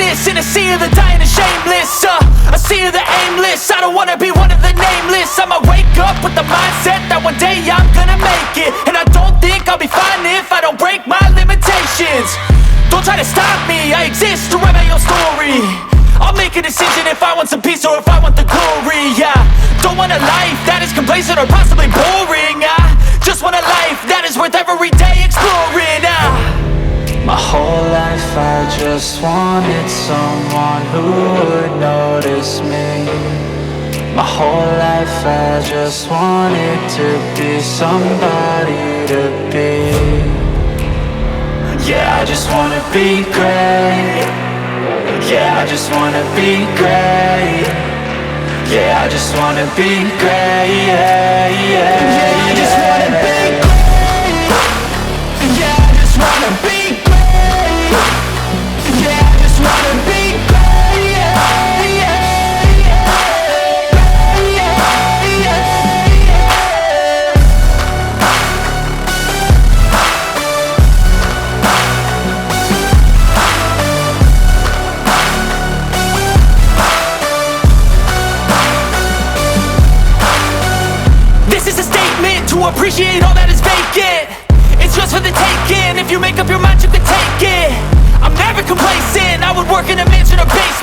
nameless in a sea of the dying and shameless, a sea of the aimless. I don't wanna be one of the nameless. I'ma wake up with the mindset that one day I'm gonna make it. And I don't think I'll be fine if I don't break my limitations. Don't try to stop me, I exist to write my own story. I'll make a decision if I want some peace or if I want the glory. Yeah, don't want a life that is complacent or possibly boring. I just want a life that is worth every day exploring. My whole life I just wanted someone who would notice me. My whole life I just wanted to be somebody to be. Yeah, I just wanna be great. Yeah, I just wanna be great. Yeah, I just wanna be great. Yeah, I just wanna be great. Yeah, I just wanna be great. Yeah, I just wanna be great. This is a statement to appreciate all that is vacant. It's just for the taking. If you make up your mind, you can take it. I'm never complacent. I would work in a mansion or basement.